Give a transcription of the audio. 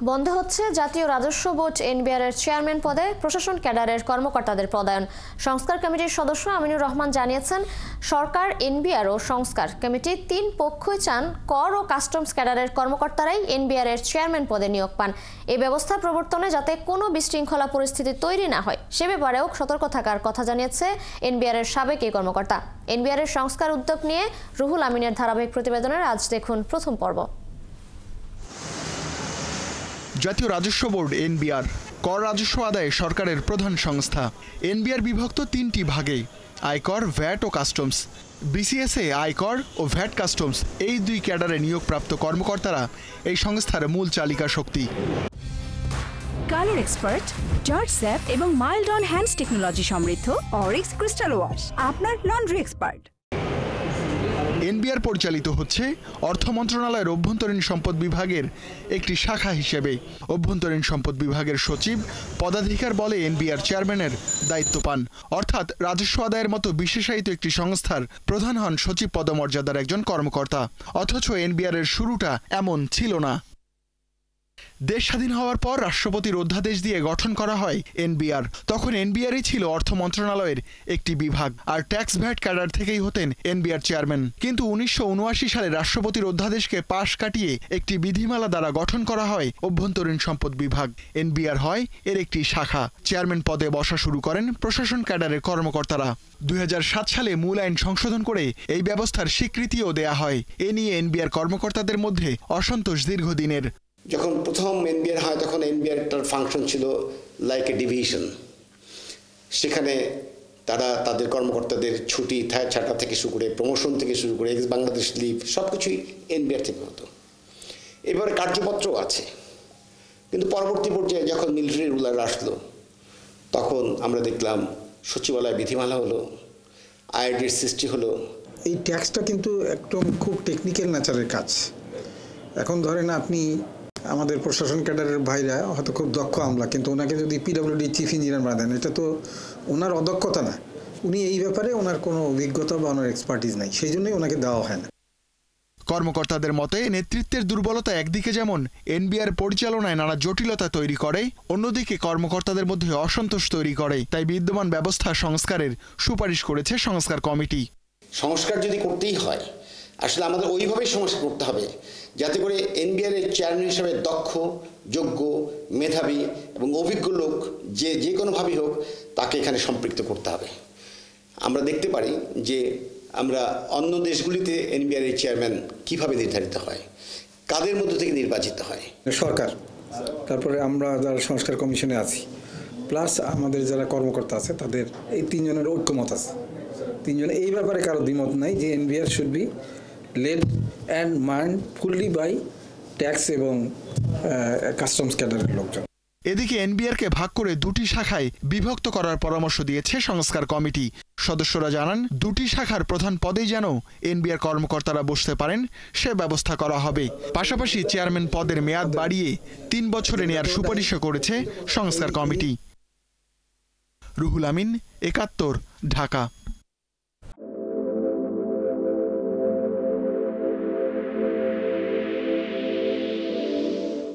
বন্ধ হচ্ছে জাতীয় রাজস্ব বোর্ড এনবিআর এর চেয়ারম্যান পদে প্রশাসন ক্যাডারের কর্মকর্তাদের পদায়ন। সংস্কার কমিটির সদস্য আমিনুর রহমান জানিয়েছেন, সরকার, এনবিআর ও সংস্কার কমিটি তিন পক্ষই চান কর ও কাস্টমস ক্যাডারের কর্মকর্তারাই এনবিআর এর চেয়ারম্যান পদে নিয়োগ পান। এই ব্যবস্থা প্রবর্তনে যাতে কোনো বিশৃঙ্খলা পরিস্থিতি তৈরি না হয় সে ব্যাপারেও সতর্ক থাকার কথা জানিয়েছে এনবিআর এর সাবেক এই কর্মকর্তা। এনবিআর এর সংস্কার উদ্যোগ নিয়ে রুহুল আমিনের ধারাবাহিক প্রতিবেদনের আজ দেখুন প্রথম পর্ব। জাতীয় রাজস্ব বোর্ড এনবিআর কর রাজস্ব আদায়ে সরকারের প্রধান সংস্থা। এনবিআর বিভক্ত তিনটি ভাগে: আয়কর, ভ্যাট ও কাস্টমস। বিসিএসএ আয়কর ও ভ্যাট কাস্টমস এই দুই ক্যাডারে নিয়োগপ্রাপ্ত কর্মকর্তারা এই সংস্থার মূল চালিকা শক্তি। কালার এক্সপার্ট, জর্জ স্যাপ এবং মাইল্ড অন হ্যান্ডস টেকনোলজি সমৃদ্ধ অরিক্স ক্রিস্টাল ওয়াশ আপনার লন্ড্রি এক্সপার্ট। এনবিআর পরিচালিত হচ্ছে অর্থ মন্ত্রণালয়ের অভ্যন্তরীণ সম্পদ বিভাগের একটি শাখা হিসেবে। অভ্যন্তরীণ সম্পদ বিভাগের সচিব পদাধিকার বলে এনবিআর চেয়ারম্যানের দায়িত্ব পান, অর্থাৎ রাজস্ব আদায়ের মতো বিশেষায়িত একটি সংস্থার প্রধান হন সচিব পদমর্যাদার একজন কর্মকর্তা। অথচ এনবিআর এর শুরুটা এমন ছিল না। দেশ স্বাধীন হওয়ার পর রাষ্ট্রপতির অধ্যাদেশ দিয়ে গঠন করা হয় এনবিআর। তখন এনবিআরই ছিল অর্থ মন্ত্রণালয়ের একটি বিভাগ, আর ট্যাক্স ভ্যাট ক্যাডার থেকেই হতেন এনবিআর চেয়ারম্যান। কিন্তু 1979 সালে রাষ্ট্রপতির অধ্যাদেশকে পাশ কাটিয়ে একটি বিধিমালা দ্বারা গঠন করা হয় অভ্যন্তরীণ সম্পদ বিভাগ। এনবিআর হয় এর একটি শাখা। চেয়ারম্যান পদে বসা শুরু করেন প্রশাসন ক্যাডারের কর্মকর্তারা। 2007 সালে মূল আইন সংশোধন করে এই ব্যবস্থার স্বীকৃতিও দেয়া হয়। এ নিয়ে এনবিআর কর্মকর্তাদের মধ্যে অসন্তোষ দীর্ঘদিনের। যখন প্রথম এনবিআর হয় তখন এনবিআরটার ফাংশন ছিল লাইক এ ডিভিশন। সেখানে তারা তাদের কর্মকর্তাদের ছুটি ছাটা থেকে শুরু করে, প্রমোশন থেকে শুরু করে, এক্স বাংলাদেশ লিভ সব কিছুই এনবিআর থেকে হতো। এবারে কার্যপত্রও আছে। কিন্তু পরবর্তী পর্যায়ে যখন মিলিটারি রুলার আসলো তখন আমরা দেখলাম সচিবালয় বিধিমালা হলো, আইআরডির সৃষ্টি হলো। এই ট্যাক্সটা কিন্তু একদম খুব টেকনিক্যাল ন্যাচারের কাজ। এখন ধরেন আপনি আমাদের প্রশাসন ক্যাডারের ভাইরা হয়তো খুব দক্ষ আমলা, কিন্তু ওনাকে যদি পিডব্লিউডি চিফ ইঞ্জিনিয়ার বানান, এটা তো ওনার অদক্ষতা না। উনি এই ব্যাপারে ওনার কোনো অভিজ্ঞতা বা ওনার এক্সপার্টিস নাই, সেই জন্যই ওনাকে দেওয়া হয় না। কর্মকর্তাদের মতে নেতৃত্বের দুর্বলতা একদিকে যেমন এনবিআর পরিচালনায় নানা জটিলতা তৈরি করে, অন্যদিকে কর্মকর্তাদের মধ্যে অসন্তোষ তৈরি করে। তাই বিদ্যমান ব্যবস্থা সংস্কারের সুপারিশ করেছে সংস্কার কমিটি। সংস্কার যদি করতেই হয়, আসলে আমাদের ওইভাবেই সংস্কার করতে হবে যাতে করে এনবিআর এর চেয়ারম্যান হিসেবে দক্ষ, যোগ্য, মেধাবী এবং অভিজ্ঞ লোক যে কোনোভাবেই হোক তাকে এখানে সম্পৃক্ত করতে হবে। আমরা দেখতে পারি যে আমরা অন্য দেশগুলিতে এনবিআর এর চেয়ারম্যান কিভাবে নির্ধারিত হয়, কাদের মধ্য থেকে নির্বাচিত হয়। সরকার, তারপরে আমরা যারা সংস্কার কমিশনে আছি, প্লাস আমাদের যারা কর্মকর্তা আছে, তাদের এই তিনজনের ঐক্যমত আছে। তিনজনে এই ব্যাপারে কারো দ্বিমত নাই যে NBR should be led and manned fully by tax এবং কাস্টমস ক্যাডারের লোকজন। এদিকে এনবিআরকে ভাগ করে দুটি শাখায় বিভক্ত করার পরামর্শ দিয়েছে সংস্কার কমিটি। সদস্যরা জানান, দুটি শাখার প্রধান পদেই যেন এনবিআর কর্মকর্তারা বসতে পারেন সে ব্যবস্থা করা হবে। পাশাপাশি চেয়ারম্যান পদের মেয়াদ বাড়িয়ে 3 বছরে নেয়ার সুপারিশও করেছে সংস্কার কমিটি। রুহুল আমিন, 71, ঢাকা।